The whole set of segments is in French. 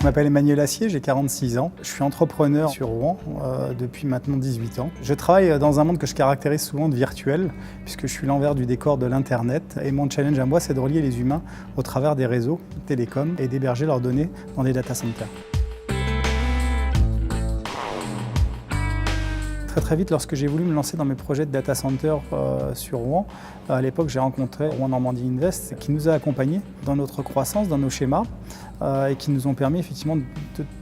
Je m'appelle Emmanuel Assier, j'ai 46 ans. Je suis entrepreneur sur Rouen depuis maintenant 18 ans. Je travaille dans un monde que je caractérise souvent de virtuel, puisque je suis l'envers du décor de l'Internet. Et mon challenge à moi, c'est de relier les humains au travers des réseaux télécoms et d'héberger leurs données dans des data centers. Très vite, lorsque j'ai voulu me lancer dans mes projets de data center sur Rouen, à l'époque j'ai rencontré Rouen Normandie Invest qui nous a accompagnés dans notre croissance, dans nos schémas et qui nous ont permis effectivement de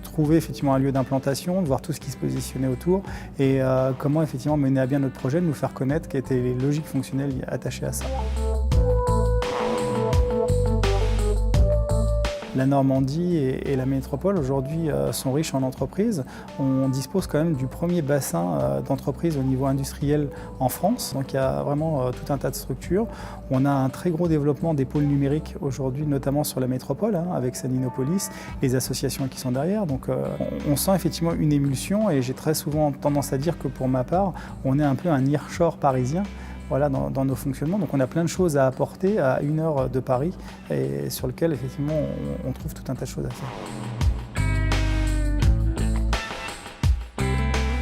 trouver effectivement un lieu d'implantation, de voir tout ce qui se positionnait autour et comment effectivement mener à bien notre projet, de nous faire connaître quelles étaient les logiques fonctionnelles attachées à ça. La Normandie et la métropole aujourd'hui sont riches en entreprises. On dispose quand même du premier bassin d'entreprises au niveau industriel en France. Donc il y a vraiment tout un tas de structures. On a un très gros développement des pôles numériques aujourd'hui, notamment sur la métropole, avec Saninopolis, les associations qui sont derrière. Donc on sent effectivement une émulsion et j'ai très souvent tendance à dire que pour ma part, on est un peu un nearshore parisien. Voilà, dans nos fonctionnements. Donc on a plein de choses à apporter à 1 heure de Paris et sur lequel effectivement on trouve tout un tas de choses à faire.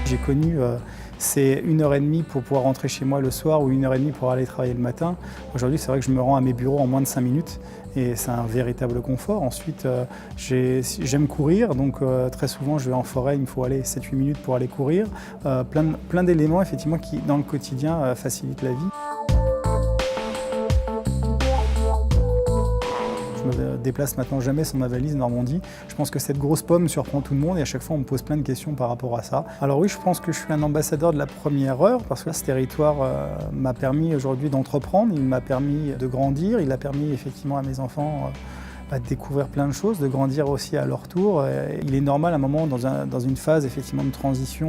J'ai connu c'est 1h30 pour pouvoir rentrer chez moi le soir ou 1h30 pour aller travailler le matin. Aujourd'hui, c'est vrai que je me rends à mes bureaux en moins de 5 minutes et c'est un véritable confort. Ensuite, j'aime courir, donc très souvent je vais en forêt, il me faut aller 7-8 minutes pour aller courir. Plein d'éléments effectivement qui, dans le quotidien, facilitent la vie. Je me déplace maintenant jamais sans ma valise Normandie. Je pense que cette grosse pomme surprend tout le monde et à chaque fois on me pose plein de questions par rapport à ça. Alors oui, je pense que je suis un ambassadeur de la première heure parce que ce territoire m'a permis aujourd'hui d'entreprendre, il m'a permis de grandir, il a permis effectivement à mes enfants de découvrir plein de choses, de grandir aussi à leur tour. Il est normal à un moment, dans une phase effectivement de transition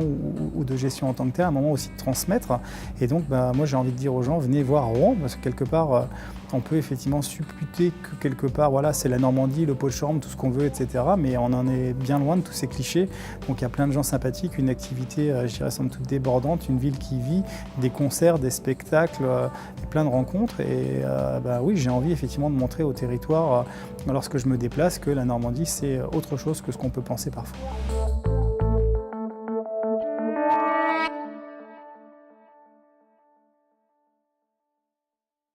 ou de gestion en tant que tel, à un moment aussi de transmettre. Et donc moi j'ai envie de dire aux gens, venez voir Rouen, parce que quelque part on peut effectivement supputer que quelque part voilà, c'est la Normandie, le pot de chambre, tout ce qu'on veut, etc. Mais on en est bien loin de tous ces clichés. Donc il y a plein de gens sympathiques, une activité, je dirais, somme toute débordante, une ville qui vit, des concerts, des spectacles, et plein de rencontres. Et oui, j'ai envie effectivement de montrer au territoire lorsque je me déplace que la Normandie c'est autre chose que ce qu'on peut penser parfois.